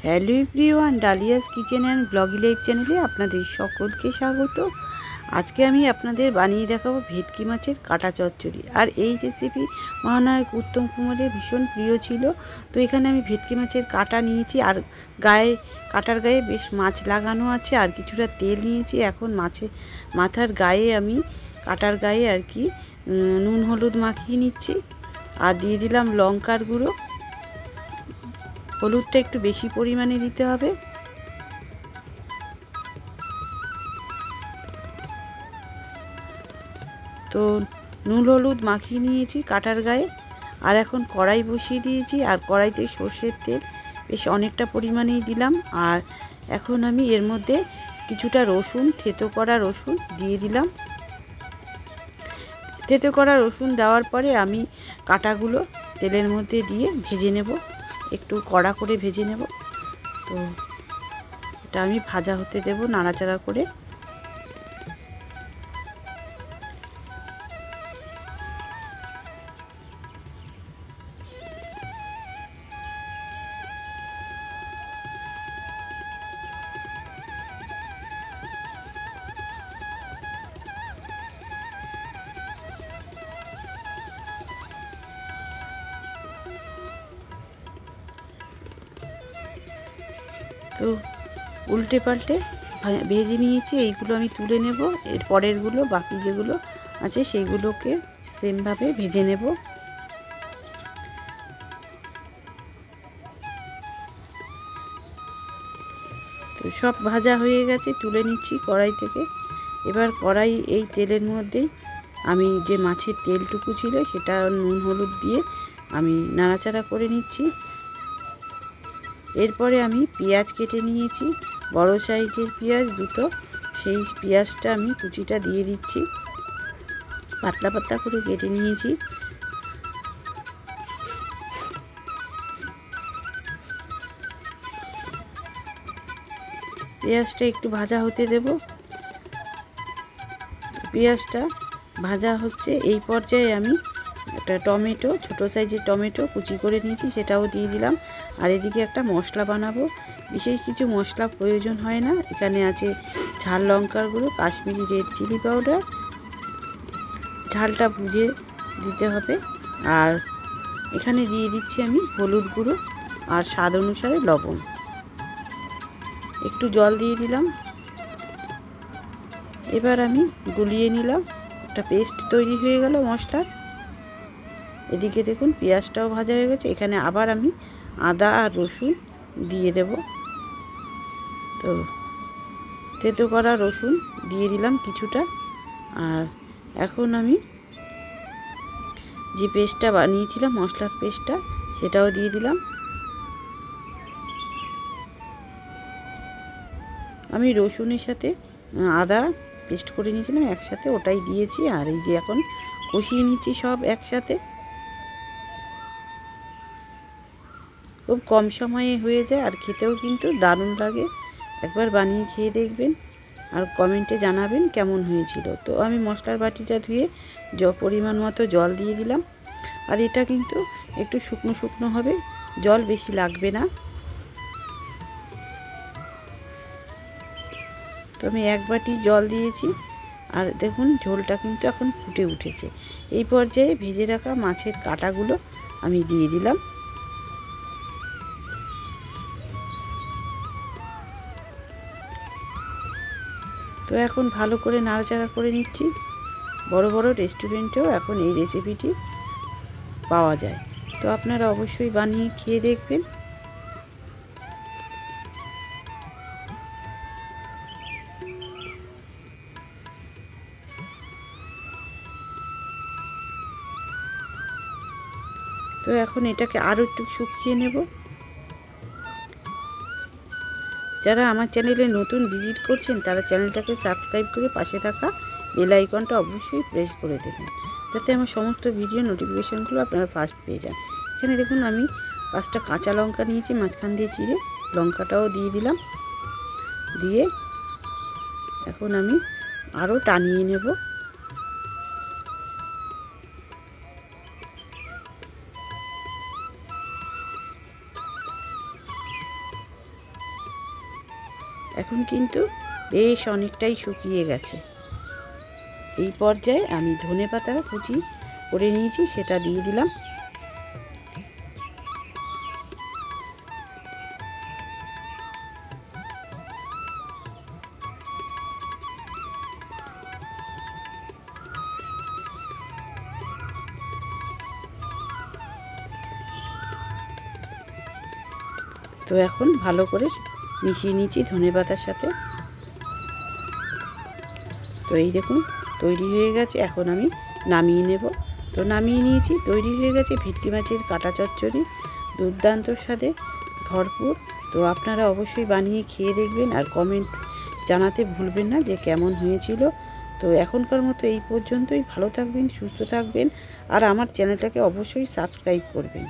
Hello everyone, Dalia's kitchen and ব্লগি life চ্যানেলে আপনাদের সকলকে স্বাগত। আজকে আমি আপনাদের বানিয়ে দেখাবো ভেটকি মাছের কাটা চচ্চড়ি। আর এই রেসিপি মহানায়ক উত্তম কুমারের ভীষণ প্রিয় ছিল। তো এখানে আমি ভেটকি মাছের কাটা নিয়েছি, আর কাটার গায়ে বেশ মাছ লাগানো আছে, আর কিছুটা তেল নিয়েছি। এখন মাথার গায়ে আমি কাটার গায়ে আর কি নুন হলুদ মাখিয়ে নিচ্ছি, আর দিয়ে দিলাম লঙ্কার গুঁড়ো। হলুদটা একটু বেশি পরিমাণে দিতে হবে। তো নুন হলুদ মাখিয়ে নিয়েছি কাটার গায়ে। আর এখন কড়াই বসিয়ে দিয়েছি, আর কড়াইতে সর্ষের তেল বেশ অনেকটা পরিমাণেই দিলাম। আর এখন আমি এর মধ্যে কিছুটা রসুন, থেতো করা রসুন দিয়ে দিলাম। থেতো করা রসুন দেওয়ার পরে আমি কাটাগুলো তেলের মধ্যে দিয়ে ভেজে নেব, একটু কড়া করে ভেজে নেব। তো এটা আমি ভাজা হতে দেব নাড়াচাড়া করে। তো উল্টে পাল্টে ভেজে নিয়েছি, এইগুলো আমি তুলে নেব। এর পরেরগুলো বাকি যেগুলো আছে সেইগুলোকে সেমভাবে ভেজে নেব। তো সব ভাজা হয়ে গেছে, তুলে নিচ্ছি কড়াই থেকে। এবার কড়াই এই তেলের মধ্যেই আমি যে মাছের তেলটুকু ছিল সেটা নুন হলুদ দিয়ে আমি নাড়াচাড়া করে নিচ্ছি। এরপরে আমি পেঁয়াজ কেটে নিয়েছি, বড় সাইজের পেঁয়াজ দুটো। সেই পেঁয়াজটা আমি কুচিটা দিয়ে দিচ্ছি, পাতলা পাতলা করে কেটে নিয়েছি। পেঁয়াজটা একটু ভাজা হতে দেব। পেঁয়াজটা ভাজা হচ্ছে, এই পর্যায়ে আমি একটা টমেটো, ছোটো সাইজের টমেটো কুচি করে নিয়েছি, সেটাও দিয়ে দিলাম। আর এদিকে একটা মশলা বানাবো। বিশেষ কিছু মশলা প্রয়োজন হয় না। এখানে আছে ঝাল লঙ্কার গুঁড়ো, কাশ্মীরি রেড চিলি পাউডার, ঝালটা বুঝে দিতে হবে। আর এখানে দিয়ে দিচ্ছি আমি হলুদ গুঁড়ো আর স্বাদ অনুসারে লবণ। একটু জল দিয়ে দিলাম। এবার আমি গুলিয়ে নিলাম, একটা পেস্ট তৈরি হয়ে গেল মশলার। এদিকে দেখুন পেঁয়াজটাও ভাজা হয়ে গেছে। এখানে আবার আমি আদা আর রসুন দিয়ে দেব। তো থেতো করা রসুন দিয়ে দিলাম কিছুটা। আর এখন আমি যে পেস্টটা বানিয়েছিলাম, মশলার পেস্টটা, সেটাও দিয়ে দিলাম। আমি রসুনের সাথে আদা পেস্ট করে নিয়েছিলাম একসাথে, ওটাই দিয়েছি। আর এই যে এখন কষিয়ে নিচ্ছি সব একসাথে। খুব কম সময়ে হয়ে যায়, আর খেতেও কিন্তু দারুণ লাগে। একবার বানিয়ে খেয়ে দেখবেন আর কমেন্টে জানাবেন কেমন হয়েছিল। তো আমি মশলার বাটিটা ধুয়ে পরিমাণ মতো জল দিয়ে দিলাম। আর এটা কিন্তু একটু শুকনো শুকনো হবে, জল বেশি লাগবে না। তো আমি এক বাটি জল দিয়েছি। আর দেখুন ঝোলটা কিন্তু এখন ফুটে উঠেছে। এই পর্যায়ে ভেজে রাখা মাছের কাটাগুলো আমি দিয়ে দিলাম। তো এখন ভালো করে নাড়াচাড়া করে নিচ্ছি। বড় বড় রেস্টুরেন্টেও এখন এই রেসিপিটি পাওয়া যায়। তো আপনারা অবশ্যই বানিয়ে খেয়ে দেখবেন। তো এখন এটাকে আরও একটু শুকিয়ে নেব। যারা আমার চ্যানেলে নতুন ভিজিট করছেন তারা চ্যানেলটাকে সাবস্ক্রাইব করে পাশে থাকা বেল আইকনটা অবশ্যই প্রেস করে দেবেন, যাতে আমার সমস্ত ভিডিও নোটিফিকেশানগুলো আপনারা ফার্স্ট পেয়ে যান। এখানে দেখুন আমি 5টা কাঁচা লঙ্কা নিয়েছি, মাঝখান দিয়ে চিড়ে লঙ্কাটাও দিয়ে দিলাম। দিয়ে এখন আমি আরও টানিয়ে নেব। এখন কিন্তু বেশ অনেকটাই শুকিয়ে গেছে। এই পর্যায়ে আমি ধনেপাতা কুচি করে নিয়েছি, সেটা দিয়ে দিলাম। তো এখন ভালো করে মিশিয়ে নিচ্ছি ধনেপাতার সাথে। তো এই দেখুন তৈরি হয়ে গেছে, এখন আমি নামিয়ে নেব। তো নামিয়ে নিয়েছি, তৈরি হয়ে গেছে ভেটকি মাছের কাটা চচ্চড়ি, দুর্দান্ত স্বাদে ভরপুর। তো আপনারা অবশ্যই বানিয়ে খেয়ে দেখবেন আর কমেন্ট জানাতে ভুলবেন না যে কেমন হয়েছিল। তো এখনকার মতো এই পর্যন্তই। ভালো থাকবেন, সুস্থ থাকবেন আর আমার চ্যানেলটাকে অবশ্যই সাবস্ক্রাইব করবেন।